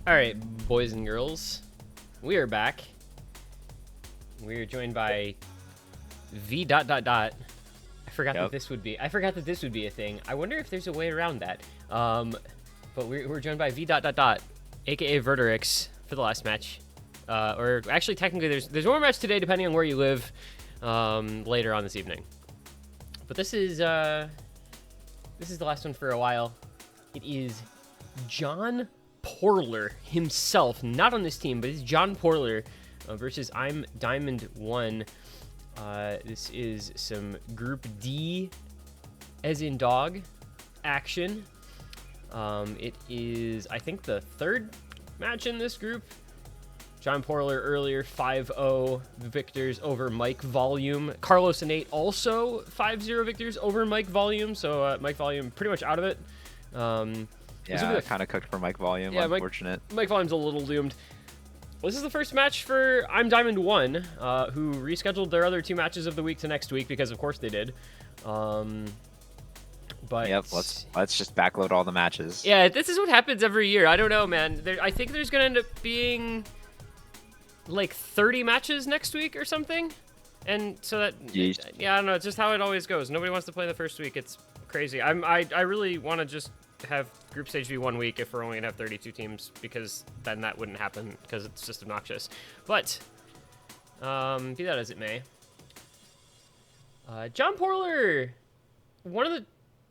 All right, boys and girls, we are back. We are joined by V dot dot dot. I forgot that this would be. I forgot that this would be a thing. I wonder if there's a way around that. But we're joined by V dot dot dot, aka Verterix, for the last match. Or actually, technically, there's one more match today, depending on where you live. Later on this evening. But this is the last one for a while. It is John Porler himself, not on this team, but it's John Porler versus I'm Diamond 1. This is some Group D, as in dog, action. It is, I think, the third match in this group. John Porler earlier, 5-0 victors over Mike Volume. Carlos and Nate also 5-0 victors over Mike Volume, so Mike Volume pretty much out of it. Yeah, kind of cooked for Mike Volume, yeah, unfortunate. Mike Volume's a little doomed. Well, this is the first match for I'm Diamond 1, who rescheduled their other two matches of the week to next week, because of course they did. But yep, let's just backload all the matches. Yeah, this is what happens every year. I don't know, man. I think there's going to end up being like 30 matches next week or something. And so that, yeah, I don't know. It's just how it always goes. Nobody wants to play the first week. It's crazy. I really want to just have group stage be 1 week if we're only gonna have 32 teams, because then that wouldn't happen, because it's just obnoxious. But be that as it may, John Porler, one of the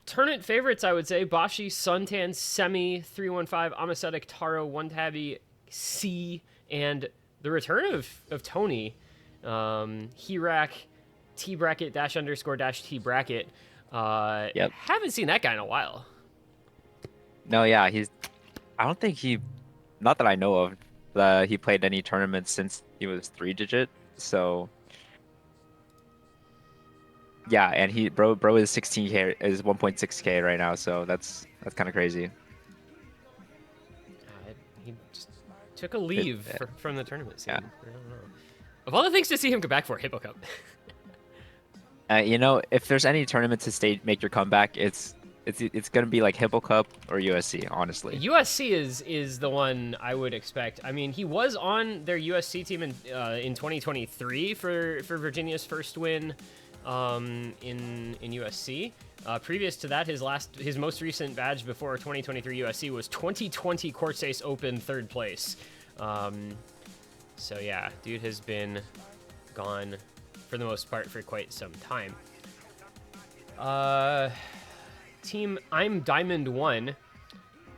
tournament favorites, I would say. Bashi, Suntan, Semi, 315, Amacetic, Taro, One Tabby, C, and the return of Tony, Hirac, T bracket dash underscore dash T bracket. Yep. Haven't seen that guy in a while. No, yeah, I don't think not that I know of, he played any tournaments since he was 3-digit. So yeah, and bro is 16k, is 1.6k right now. So that's kind of crazy. He just took a leave from the tournament scene. Yeah. I don't know. Of all the things to see him come back for, Hippo Cup. You know, if there's any tournament to make your comeback, it's gonna be like Hippo Cup or USC, honestly. USC is the one I would expect. I mean, he was on their USC team in 2023 for Virginia's first win in USC. Previous to that, his most recent badge before 2023 USC was 2020 Corsace Open 3rd place. So yeah, dude has been gone for the most part for quite some time. Team I'm Diamond 1,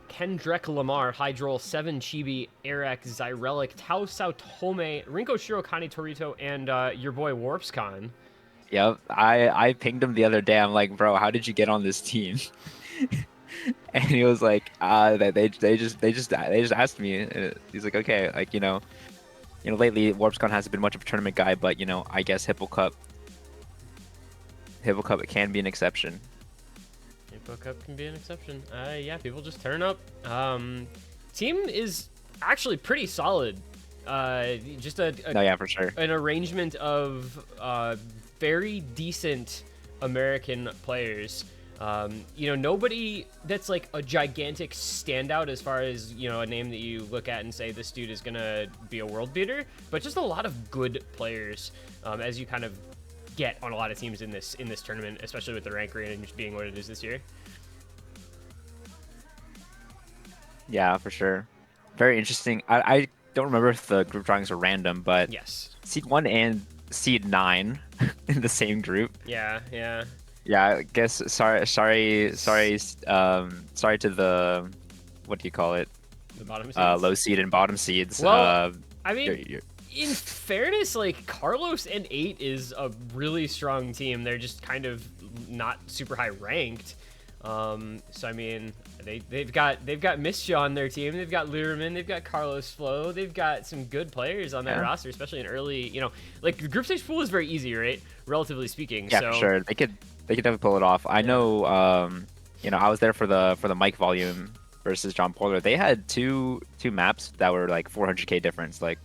Kendrick Lamar, Hydrol, 7 Chibi, Eric, Zyrelic, Tau Sao Tome, Rinko Shirokani Torito, and your boy WarpsCon. Yep, I pinged him the other day. I'm like, bro, how did you get on this team? And he was like, they just asked me. And he's like, okay, like, you know, lately WarpsCon hasn't been much of a tournament guy, but I guess Hippo Cup it can be an exception. Hippo Cup can be an exception. Yeah, people just turn up. Team is actually pretty solid. Just no, yeah, for sure. An arrangement of very decent American players. Nobody that's like a gigantic standout as far as, a name that you look at and say this dude is gonna be a world beater, but just a lot of good players, as you kind of get on a lot of teams in this tournament, especially with the rank range being what it is this year. Yeah, for sure. Very interesting. I don't remember if the group drawings are random, but yes, Seed 1 and Seed 9 in the same group. Yeah. Yeah, I guess sorry to the, what do you call it? The bottom seeds? Low seed and bottom seeds. Well, I mean, in fairness, like, Carlos and 8 is a really strong team. They're just kind of not super high ranked. So I mean, they've got Mischa on their team. They've got Lurman. They've got Carlos Flo. They've got some good players on that roster, especially in early. Like the group stage pool is very easy, right? Relatively speaking. Yeah, so, for sure. They could definitely pull it off. I know. I was there for the Mike Volume versus John Porler. They had two maps that were like 400k difference. Like,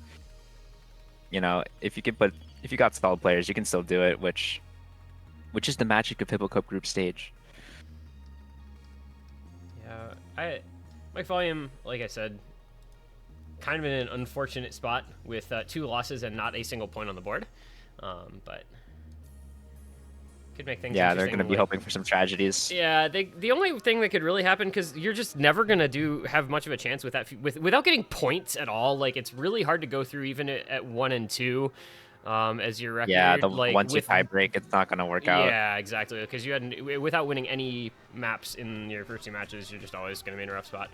if you got solid players, you can still do it. Which is the magic of Hippo Cup group stage. Mike Volume, like I said, kind of in an unfortunate spot with 2 losses and not a single point on the board. But could make things Yeah, interesting. they're going to be hoping for some tragedies. Yeah, the only thing that could really happen, because you're just never going to have much of a chance with that without getting points at all. Like, it's really hard to go through even at 1 and 2 as your record. Yeah, like, once you tie break, it's not going to work out. Yeah, exactly. Because you had without winning any maps in your first 2 matches, you're just always going to be in a rough spot.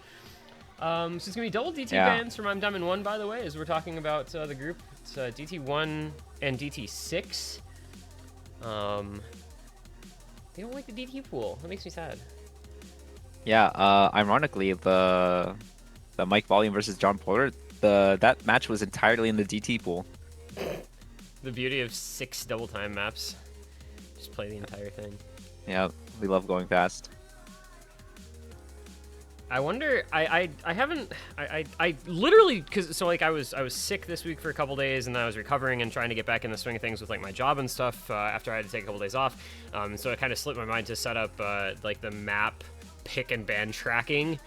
So it's going to be double DT bans from I'm Diamond 1, by the way, as we're talking about the group. It's DT1 and DT6. They don't like the DT pool. That makes me sad. Yeah, ironically, the Mike Volume versus John Porler, that match was entirely in the DT pool. The beauty of 6 double time maps. Just play the entire thing. Yeah, we love going fast. I wonder. I literally, because I was sick this week for a couple days, and then I was recovering and trying to get back in the swing of things with like my job and stuff after I had to take a couple days off. So it kind of slipped my mind to set up like the map pick and ban tracking.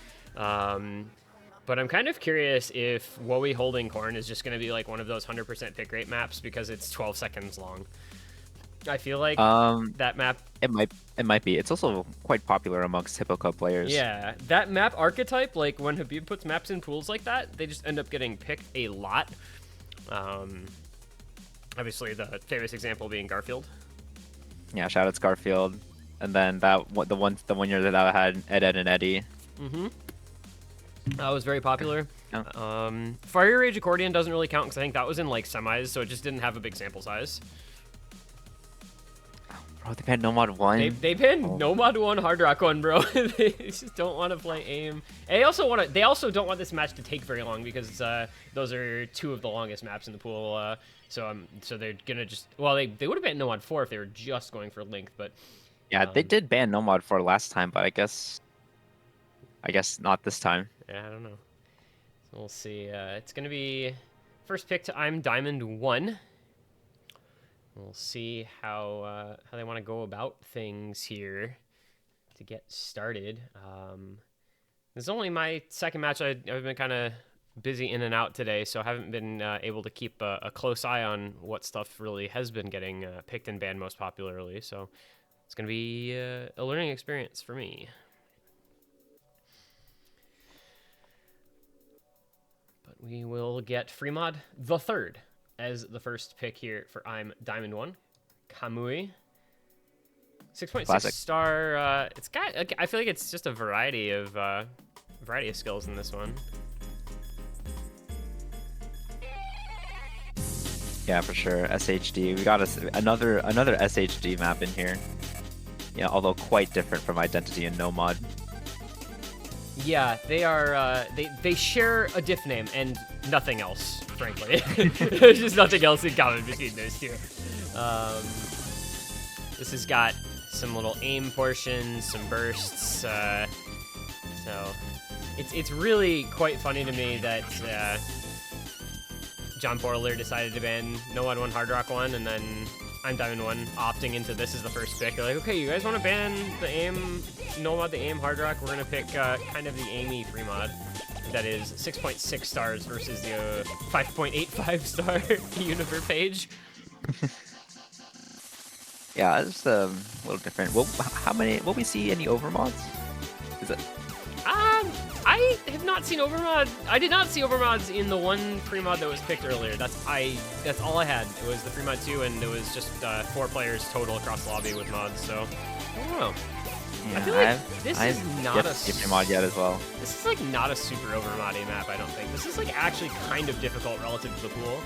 But I'm kind of curious if Wowie Holding Corn is just going to be like one of those 100% pick rate maps because it's 12 seconds long. I feel like that map... It might be. It's also quite popular amongst Hippo Cup players. Yeah, that map archetype, like when Habib puts maps in pools like that, they just end up getting picked a lot. Obviously, the famous example being Garfield. Yeah, shout out to Garfield. And then the one year that I had Ed and Eddie. Mm-hmm. That was very popular. Yeah. Fire Rage Accordion doesn't really count because I think that was in like semis, so it just didn't have a big sample size. Bro, they banned Nomad 1. They banned Nomad 1, Hard Rock 1, bro. They just don't want to play AIM. They also don't want this match to take very long because those are 2 of the longest maps in the pool. So they're gonna just they would have banned Nomad 4 if they were just going for length, but yeah, they did ban Nomad 4 last time, but I guess not this time. Yeah, I don't know. So we'll see. It's gonna be first pick to I'm Diamond 1. We'll see how they want to go about things here to get started. This is only my second match. I've been kind of busy in and out today, so I haven't been able to keep a close eye on what stuff really has been getting picked and banned most popularly. So it's going to be a learning experience for me. But we will get Freemod the third as the first pick here for I'm Diamond 1. Kamui. 6.6 star. It's got. I feel like it's just a variety of skills in this one. Yeah, for sure. SHD. We got another SHD map in here. Yeah, although quite different from Identity and Nomad. Yeah, they are. They share a diff name and nothing else, frankly. There's just nothing else in common between those 2. This has got some little aim portions, some bursts. So it's really quite funny to me that John Porler decided to ban Nomad 1, Hard Rock 1, and then I'm Diamond 1 opting into this as the first pick. They're like, okay, you guys want to ban the aim, Nomad, the aim, Hard Rock? We're going to pick kind of the aimy free mod that is 6.6 stars versus the 5.85 star Universe page. Yeah, it's a little different. Will we see any overmods? Is it? I have not seen overmod. I did not see overmods in the one free mod that was picked earlier. That's all I had. It was the free mod 2, and it was just 4 players total across the lobby with mods. So I don't know. Yeah, I feel like this is not a mod yet as well. This is like not a super overmoddy map. I don't think this is like actually kind of difficult relative to the pool.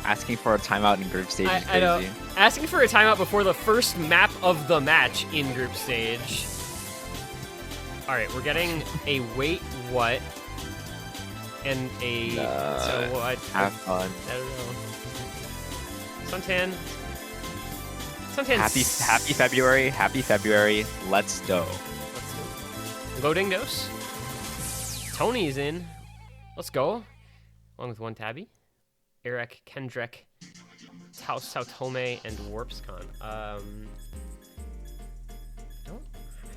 Asking for a timeout in group stage is crazy. I know. Asking for a timeout before the first map of the match in group stage. All right, we're getting a wait what and a so what? Have fun. I don't know. Suntan. Happy February. Happy February. Let's go. Let's go. Loading dose. Tony's in. Let's go. Along with one tabby. Eric, Kendrick, Sao Tome, and Warpscon.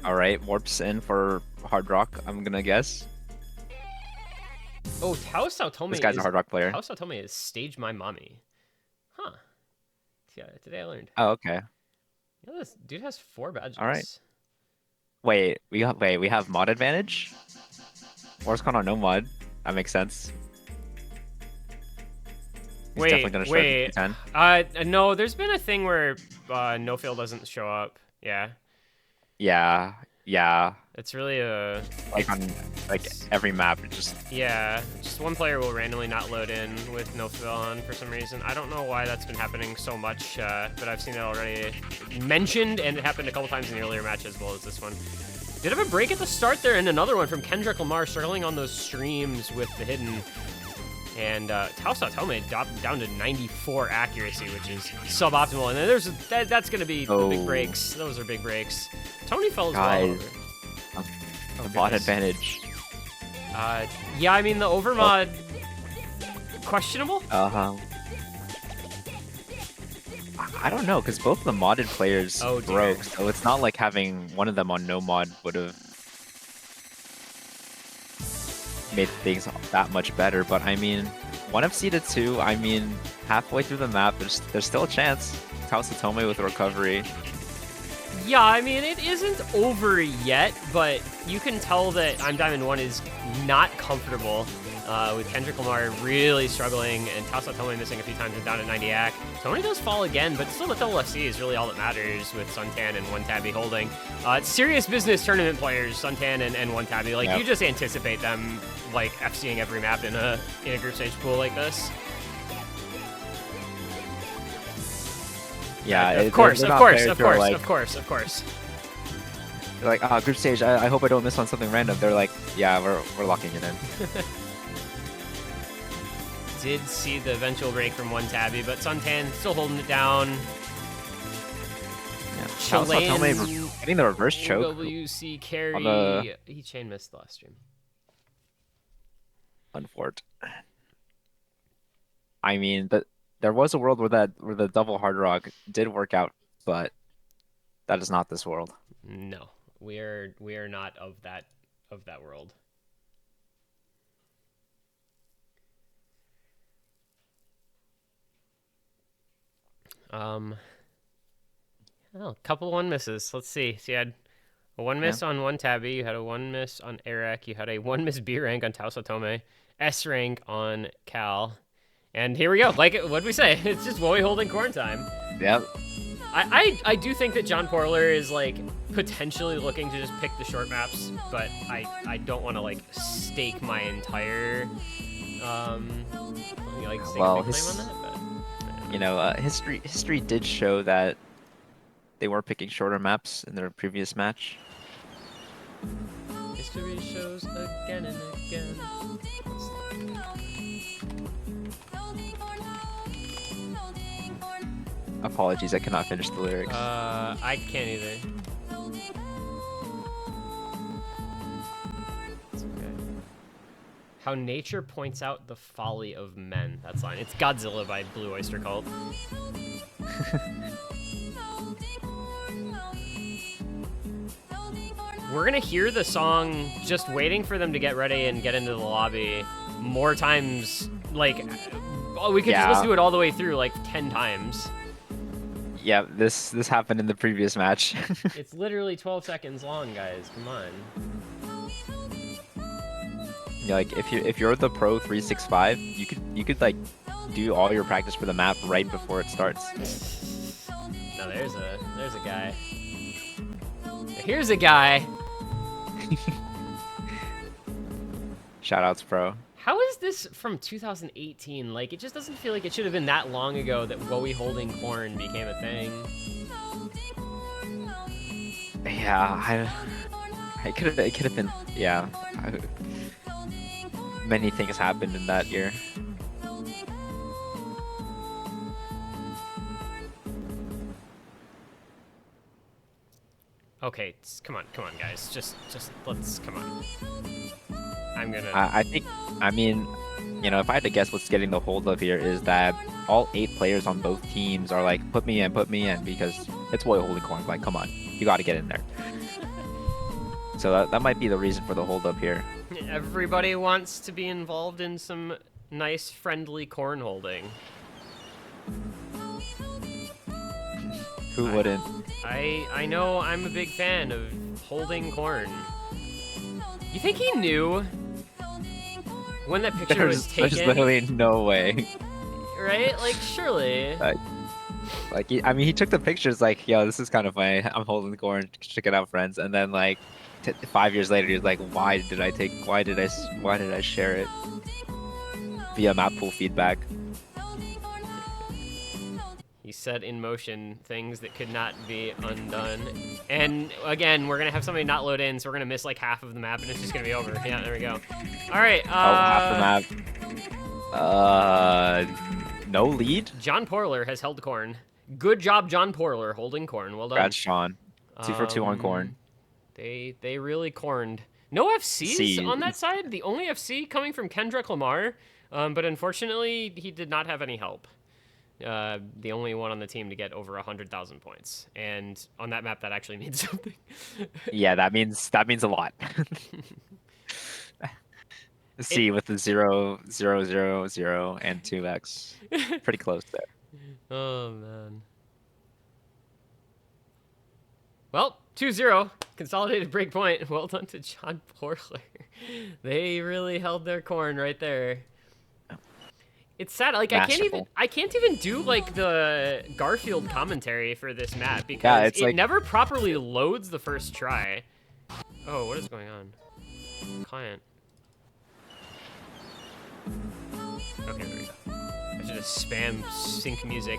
I All right, warps in for Hard Rock, I'm gonna guess. Oh, Tao Tome This guy's a Hard Rock player. Tao Tome is Stage My Mommy. Huh. Yeah, today I learned. Oh, okay. You know, this dude has 4 badges. All right. Wait, we have mod advantage? Warscon on no mod. That makes sense. He's definitely gonna show 10. No, there's been a thing where no fail doesn't show up. Yeah. Yeah, yeah. It's really a Like on every map, it just just one player will randomly not load in with no fill on for some reason. I don't know why that's been happening so much, but I've seen it already mentioned, and it happened a couple times in the earlier match as well as this one. Did have a break at the start there, and another one from Kendrick Lamar struggling on those streams with the hidden. And Tao Tome down to 94 accuracy, which is suboptimal. And then that's going to be the big breaks. Those are big breaks. Tony fell as well. Mod advantage. Yeah, I mean, the overmod, questionable? I don't know, because both of the modded players broke, so it's not like having one of them on no mod would have made things that much better. But I mean, 1FC to 2, I mean, halfway through the map, there's still a chance. Tao Tome with recovery. Yeah, I mean, it isn't over yet, but you can tell that I'm Diamond 1 is not comfortable with Kendrick Lamar really struggling and Tao Tome missing a few times and down at 90 AC. Tony does fall again, but still the double FC is really all that matters with Suntan and One Tabby holding. It's serious business tournament players, Suntan and One Tabby. Like, you just anticipate them, like, FCing every map in a group stage pool like this. Yeah, of course. They're like, group stage, I hope I don't miss on something random. They're like, yeah, we're locking it in. Did see the eventual break from One Tabby, but Suntan still holding it down. Yeah. Chilean getting the reverse choke. WC carry. He chain missed the last stream. Unfort. I mean, there was a world where the double hard rock did work out, but that is not this world. No, we are not of that world. A couple 1 misses. Let's see. So you had a 1 miss on One Tabby, you had a 1 miss on Eric, you had a 1 miss B rank on Tao Tome, S rank on Cal. And here we go. Like, what'd we say? It's just Woey holding corn time. Yep. I do think that John Porler is, like, potentially looking to just pick the short maps, but I don't want to, like, stake my entire, stake claim on that. But, you know, history did show that they were picking shorter maps in their previous match. History shows again and again. Apologies, I cannot finish the lyrics. I can't either. It's okay. How nature points out the folly of men. That's line. It's Godzilla by Blue Oyster Cult. We're gonna hear the song just waiting for them to get ready and get into the lobby more times. Like, we could just listen to it all the way through, like, 10 times. Yeah, this happened in the previous match. It's literally 12 seconds long, guys. Come on. Yeah, like if you're the Pro 365, you could like do all your practice for the map right before it starts. No, there's a guy. Here's a guy. Shoutouts, Pro. How is this from 2018? Like, it just doesn't feel like it should have been that long ago that Woey holding corn became a thing. Yeah, it could have been. Yeah, many things happened in that year. Okay, come on, guys. Just let's come on. I'm gonna. I mean, you know, if I had to guess, what's getting the hold of here is that all 8 players on both teams are like, put me in, because it's Woey holding corn. Like, come on, you got to get in there. So that might be the reason for the hold up here. Everybody wants to be involved in some nice, friendly corn holding. Who wouldn't? I know I'm a big fan of holding corn. You think he knew when that picture was taken? There's literally no way. Right? Like, surely. I mean, he took the pictures like, yo, this is kind of funny. I'm holding the corn, check it out, friends. And then like 5 years later, he's like, why did I share it via map pool feedback? He set in motion things that could not be undone. And again, we're gonna have somebody not load in, so we're gonna miss like half of the map, and it's just gonna be over. Yeah, there we go. All right. Half the map. No lead. John Porler has held corn. Good job, John Porler, holding corn. Well done. Congrats, Sean. 2 for 2 on corn. They really corned. No FCs on that side. The only FC coming from Kendrick Lamar, but unfortunately he did not have any help. The only one on the team to get over 100,000 points, and on that map that actually means something. Yeah, that means a lot. C with the 0, 0, 0, 0, and 2x. Pretty close there. Oh man. Well, 2-0, consolidated break point. Well done to John Porler. They really held their corn right there. It's sad. Like Masterful. I can't even do like the Garfield commentary for this map because it like... never properly loads the first try. Oh, what is going on? Client. Okay, there we go. I should just spam sync music.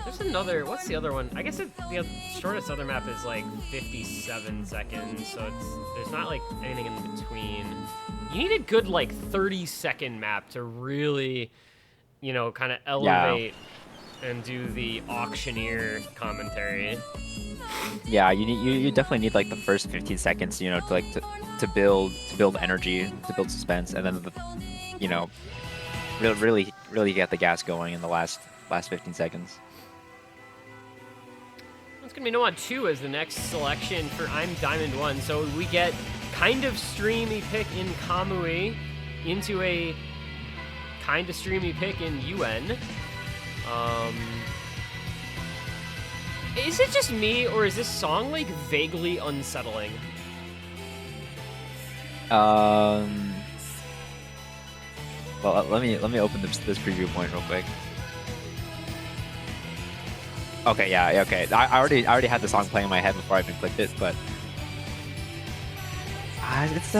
There's another. What's the other one? I guess the shortest other map is like 57 seconds, so there's not like anything in between. You need a good like 30-second map to really, you know, kind of elevate and do the auctioneer commentary. Yeah, you definitely need like the first 15 seconds, you know, to build energy, to build suspense, and then you know, really get the gas going in the last 15 seconds. It's gonna be Nomad 2 as the next selection for I'm Diamond 1. So we get kind of streamy pick in Kamui into a kind of streamy pick in UN. Is it just me, or is this song like vaguely unsettling? Well, let me open this preview point real quick. Okay, yeah, okay. I already had the song playing in my head before I even clicked it, but it's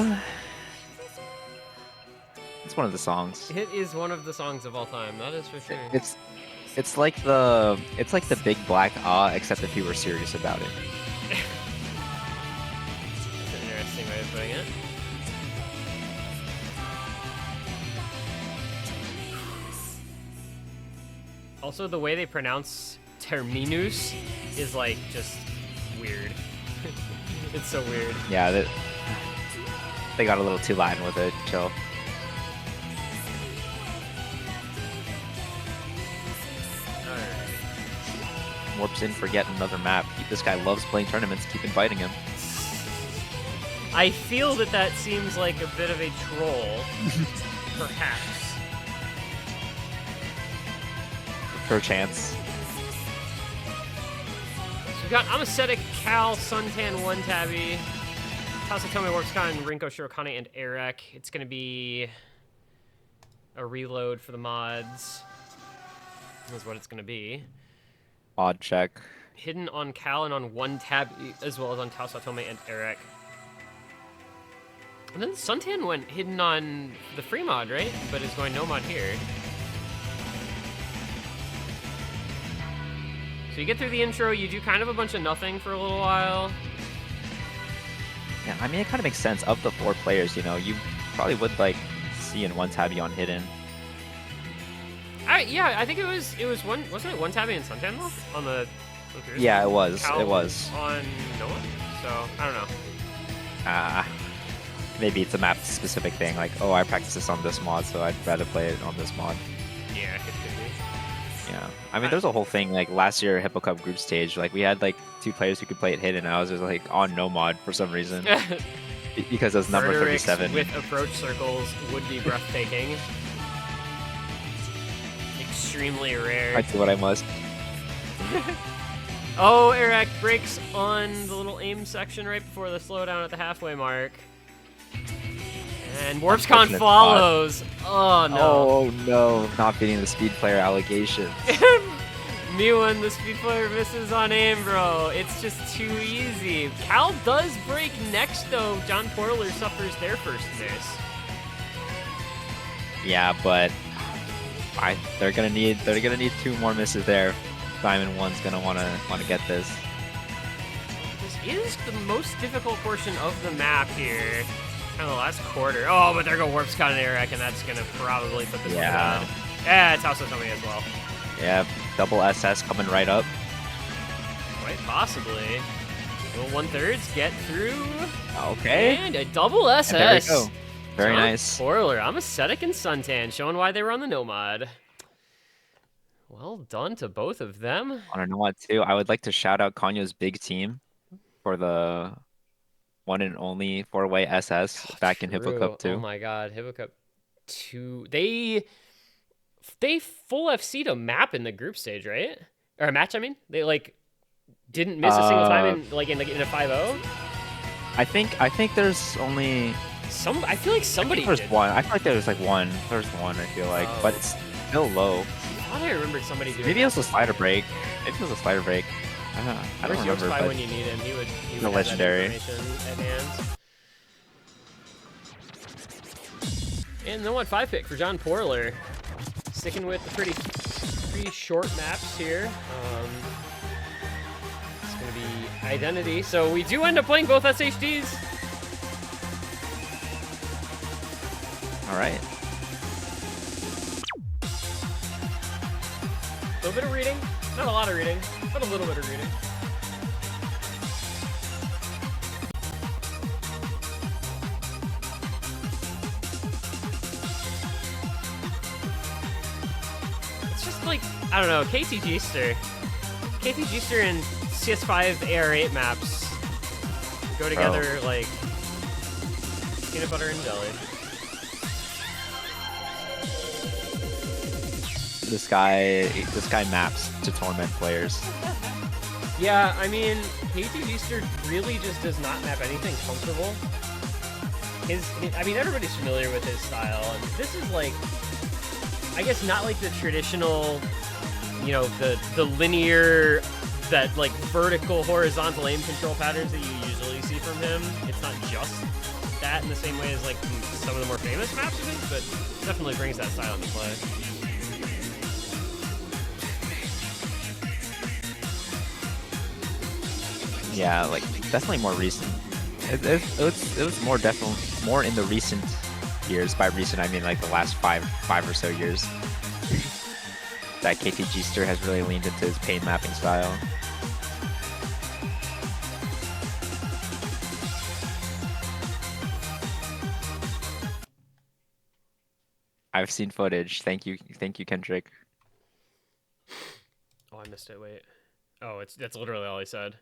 one of the songs. It is one of the songs of all time. That is for sure. It's like the Big Black except if you were serious about it. That's an interesting way of putting it. Also, the way they pronounce terminus is like just weird. It's so weird. Yeah, they got a little too Latin with it. Chill. Alright. Warps in for yet another map. This guy loves playing tournaments. Keep inviting him. I feel that seems like a bit of a troll, perhaps. Perchance. So we've got Amacetic, Cal, Suntan, One Tabby, Tasatomi, Workscon, Rinko, Shirokane, and Eric. It's going to be a reload for the mods. That's what it's going to be. Mod check. Hidden on Cal and on One Tabby, as well as on Tasatomi and Eric. And then Suntan went hidden on the free mod, right? But is going no mod here. So you get through the intro, you do kind of a bunch of nothing for a little while. Yeah, I mean, it kind of makes sense. Of the 4 players, you know, you probably would like see in One Tabby on hidden. Yeah, I think it was one, wasn't it One Tabby and Suntan though? On the yeah, it was. Cal it was on no one. So I don't know. Maybe it's a map specific thing. Like, oh, I practice this on this mod, so I'd rather play it on this mod. Yeah, it could be. Yeah, I mean, there's a whole thing like last year Hippo Cup group stage. Like we had like 2 players who could play it hidden, and I was just like on no mod for some reason because it was number Murderix 37. with approach circles would be breathtaking. Extremely rare. I do what I must. Oh, Eric breaks on the little aim section right before the slowdown at the halfway mark. And WarpsCon follows. Oh no. Oh no, not beating the speed player allegation. Mewan, the speed player, misses on aim, bro. It's just too easy. Cal does break next though. John Porler suffers their first miss. Yeah, but they're gonna need 2 more misses there. Diamond 1's gonna wanna get this. This is the most difficult portion of the map here. Kind of the last quarter. Oh, but there go WarpsCon and Eric, and that's gonna probably put this one bad. Yeah, it's also coming as well. Yeah, double SS coming right up. Quite possibly. Little 1/3s get through. Okay. And a double SS. And there we go. Very John nice. Porler, Amacetic and Suntan, showing why they were on the Nomad. Well done to both of them. On a Nomad too, I would like to shout out Kanyo's big team for the one and only 4-way SS back in Hippo Cup 2. Oh my god, Hippo Cup 2. They full FC'd a map in the group stage, right? Or a match, I mean. They like didn't miss a single time in a 5-0. I think there's only I feel like somebody there's did. one. I feel like there was like one. There's one, I feel like, but it's still low. I thought I remembered somebody doing Maybe it was a slider break. Maybe it was a slider break. I don't remember. But But when you need him, he would the legendary. Have that information at hand. And the 1-5 pick for John Porler. Sticking with the pretty short maps here. It's going to be Identity. So we do end up playing both SHDs. All right. A little bit of reading. Not a lot of reading, but a little bit of reading. It's just like, I don't know, KT Gster and CS5 AR8 maps go together like peanut butter and jelly. This guy maps to torment players. Yeah, I mean, KT Gster really just does not map anything comfortable. I mean, everybody's familiar with his style, and this is like, I guess not like the traditional, you know, the linear, that like vertical, horizontal aim control patterns that you usually see from him. It's not just that in the same way as like some of the more famous maps of his, but definitely brings that style into play. Yeah, like definitely more recent. It was more definitely more in the recent years. By recent, I mean like the last five or so years. That KT Gster has really leaned into his pain mapping style. I've seen footage. Thank you, Kendrick. Oh, I missed it. Wait. Oh, that's literally all he said.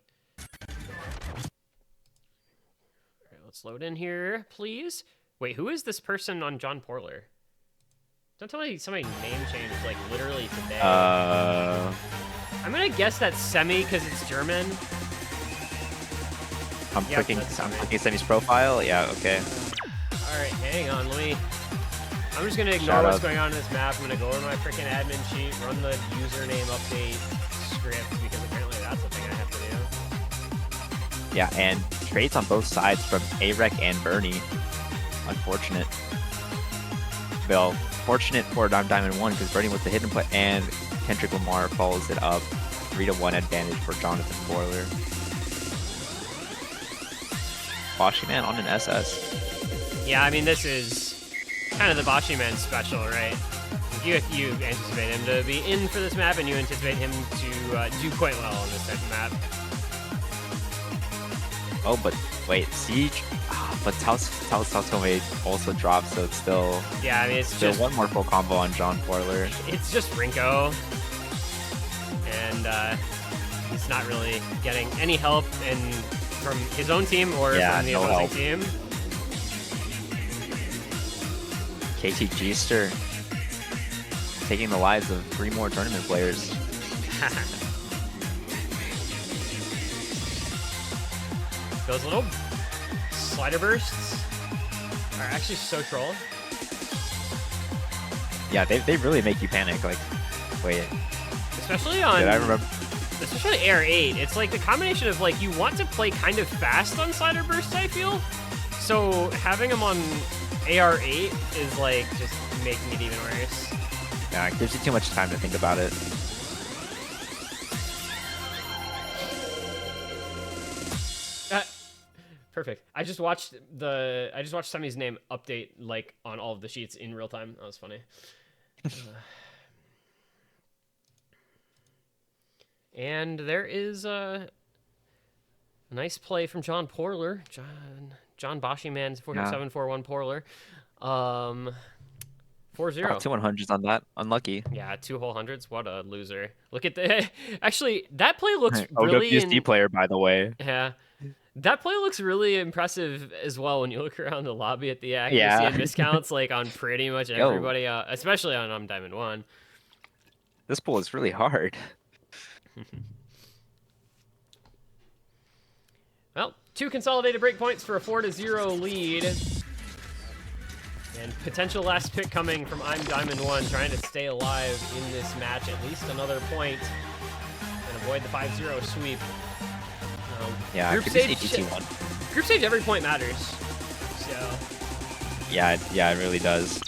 Alright, let's load in here, please. Wait, who is this person on John Porler? Don't tell me somebody name changed, like, literally today. I'm gonna guess that's Semi, because it's German. I'm clicking Semi's profile. Yeah, okay. Alright, hang on, I'm just gonna ignore what's going on in this map. I'm gonna go over my freaking admin sheet, run the username update script, because apparently that's the thing I have to do. Yeah, and trades on both sides from Arek and Bernie. Unfortunate. Well, fortunate for Diamond 1 because Bernie was the hidden play, and Kendrick Lamar follows it up. 3-1 advantage for Jonathan Porler. Boshi Man on an SS. Yeah, I mean, this is kind of the Boshi Man special, right? You anticipate him to be in for this map, and you anticipate him to do quite well on this type of map. Oh, but wait, Siege? But Taos also dropped, so it's still... Yeah, I mean, it's still just... one more full combo on John Porler. It's just Rinko. and he's not really getting any help from his own team or from the opposing team. KT Gster taking the lives of 3 more tournament players. Those little slider bursts are actually so troll. Yeah, they really make you panic. Like, wait. Especially on... Did I remember? Especially AR8. It's like the combination of, like, you want to play kind of fast on slider bursts, I feel. So having them on AR8 is, like, just making it even worse. Yeah, it gives you too much time to think about it. Perfect. I just watched Semi's name update like on all of the sheets in real time. That was funny. And there is a nice play from John Porler. John Boshyman's 4741 Porler. 4-0. 2 100s on that. Unlucky. Yeah, 2 whole hundreds. What a loser. Look at the... Actually, that play looks really... OWSD player, by the way. Yeah. That play looks really impressive as well when you look around the lobby at the accuracy and miscounts like on pretty much everybody, especially on Diamond 1. This pool is really hard. Well, 2 consolidated breakpoints for a 4-0 lead. And potential last pick coming from I'm Diamond 1, trying to stay alive in this match. At least another point and avoid the 5-0 sweep. Yeah, group stage, every point matters. So. Yeah, it really does.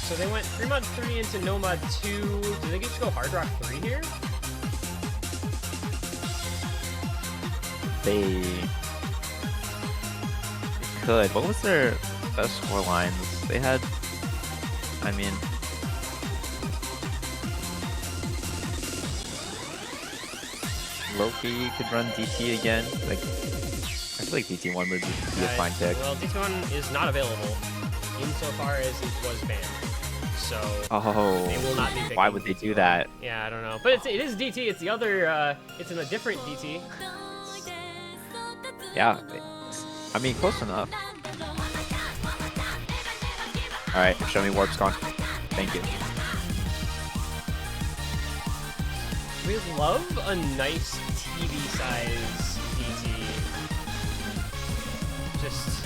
So they went 3 mod 3 into no mod 2. Do they just go hard rock 3 here? They could. What was their best score lines? They had, I mean, Loki could run DT again. Like, I feel like DT1 would be a fine pick. Well, DT1 is not available insofar as it was banned. So they will not be picking. Why would they do that? Yeah, I don't know. But it is DT. It's the other. It's in a different DT. Yeah, I mean, close enough. All right, show me warp's gone. Thank you. We love a nice TV size DT. Just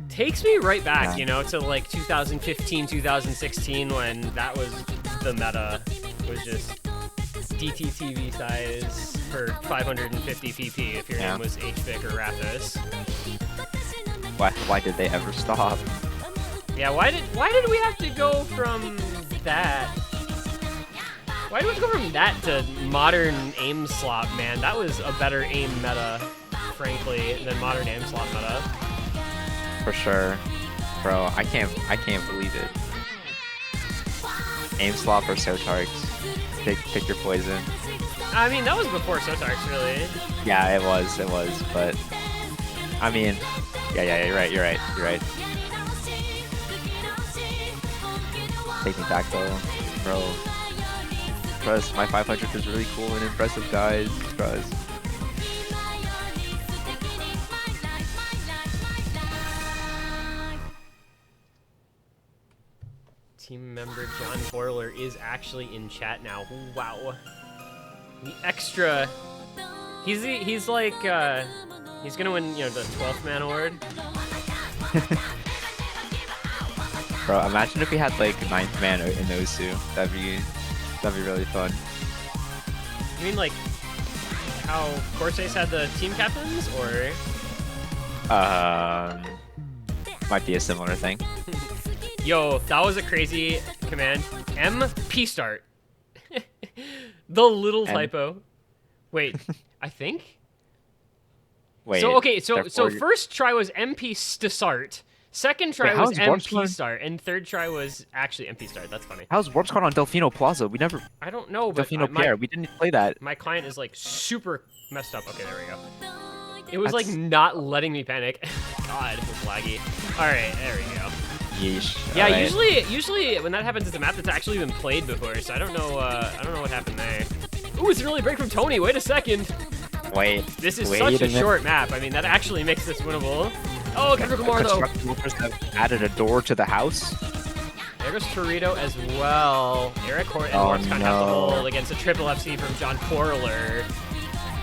takes me right back, you know, to like 2015, 2016 when that was the meta. Was just DT TV size for 550 PP if your name was HVic or Raptus. Why did they ever stop? Yeah, why did we have to go from that? Why did we have to go from that to modern aim slot, man? That was a better aim meta, frankly, than modern aim slot meta. For sure. Bro, I can't believe it. Aim slot for Sotarks. Pick your poison. I mean, that was before Sotarks, really. Yeah, it was, but I mean, yeah, you're right. Take me back though, bro. Trust, my 500 is really cool and impressive, guys. Trust. Team member John Porler is actually in chat now. Wow. The extra. He's like he's gonna win, you know, the 12th man award. Bro, imagine if we had like 9th man in Osu. That'd be really fun. You mean like how Corsace had the team captains, or? Might be a similar thing. Yo, that was a crazy command. MP start. The little typo. Wait, I think. Wait. So okay, so first try was MP start. Second try was MP start, and third try was actually MP start. That's funny. How's Warp's Gone on Delfino Plaza? We never. I don't know, but Delfino Pierre. We didn't play that. My client is like super messed up. Okay, there we go. It was like not letting me panic. God, it was laggy. All right, there we go. Yeesh. Yeah, Alright. usually when that happens, it's a map that's actually been played before, so I don't know what happened there. Ooh, it's an early break from Tony. Wait a second. Wait. This is wait such a minute. short map. I mean, that actually makes this winnable. Oh, Kendrick Lamar though. Construction workers have added a door to the house. There goes Torito as well. Eric Horton Oh, has to no. hold against a triple FC from John Porler.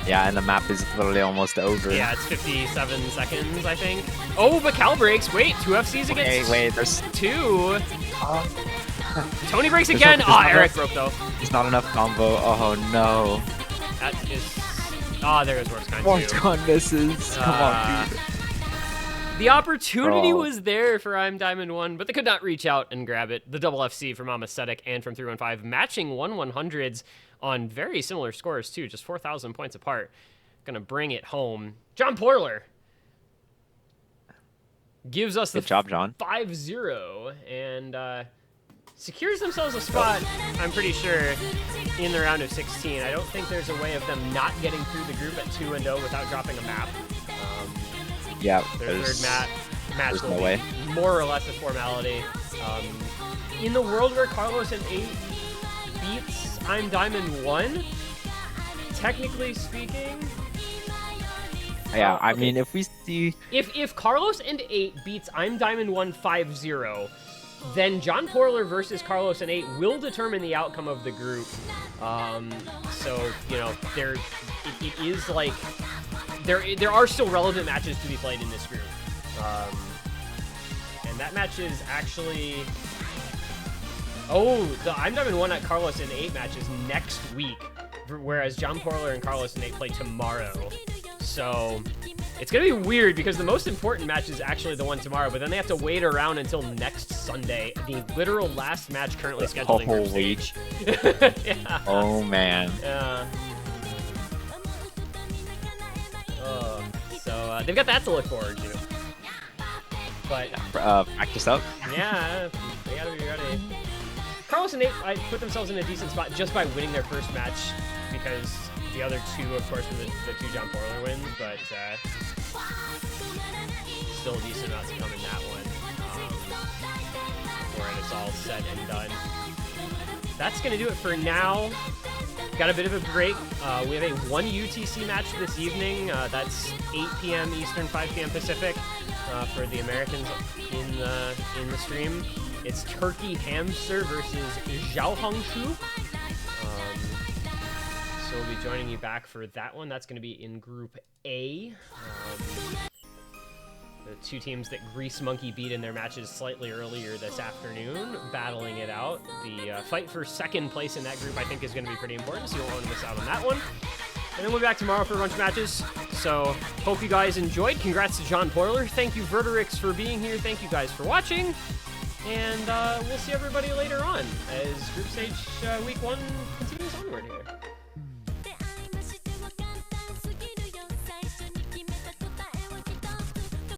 Yeah, and the map is literally almost over. Yeah, it's 57 seconds, I think. Oh, but Cal breaks. Wait, 2 FCs against Wait, there's 2. oh, Tony breaks There's again. no- Ah, there's Eric not broke though. there's not enough combo. Oh no. That is. Ah, there goes Warp's Kind Warp's too. Kind misses. Come Ah. on, dude. The opportunity Bro. was there for I'm Diamond 1, but they could not reach out and grab it. The double FC from Aesthetic and from 315, matching 1/100s on very similar scores too, just 4,000 points apart. Gonna bring it home. John Porler gives us the Good job, John. 5-0 and secures themselves a spot, I'm pretty sure, in the round of 16. I don't think there's a way of them not getting through the group at 2-0 without dropping a map. Yeah, Their there's third match there's will no be way. more or less a formality. In the world where Carlos and 8 beats I'm Diamond 1, technically speaking, Yeah, I okay. mean, if we see, if Carlos and 8 beats I'm Diamond 1 5-0, then John Porler versus Carlos and 8 will determine the outcome of the group. So, you know, it is like there are still relevant matches to be played in this group. And that match is actually... Oh, the I'm Diamond 1 at Carlos and 8 match is next week, whereas John Porler and Carlos and 8 play tomorrow. So it's going to be weird because the most important match is actually the one tomorrow, but then they have to wait around until next Sunday, the literal last match currently scheduled in group stage. Yeah. oh man. So they've got that to look forward to. But Practice up. yeah, they gotta be ready. Carlos and 8 put themselves in a decent spot just by winning their first match, because the other 2, of course, were the 2 John Porler wins, but still a decent amount to come in that one, where it's all said and done. That's going to do it for now. Got a bit of a break. We have a 1 UTC match this evening. That's 8 p.m. Eastern, 5 p.m. Pacific for the Americans in the stream. It's Turkey Hamster versus Zhao Hongshu. So we'll be joining you back for that one. That's going to be in Group A. The 2 teams that Grease Monkey beat in their matches slightly earlier this afternoon, battling it out. The fight for second place in that group, I think, is going to be pretty important, so you won't want to miss out on that one. And then we'll be back tomorrow for a bunch of matches. So hope you guys enjoyed. Congrats to John Porler. Thank you, Verterix, for being here. Thank you guys for watching. And we'll see everybody later on as Group Stage Week 1 continues onward here.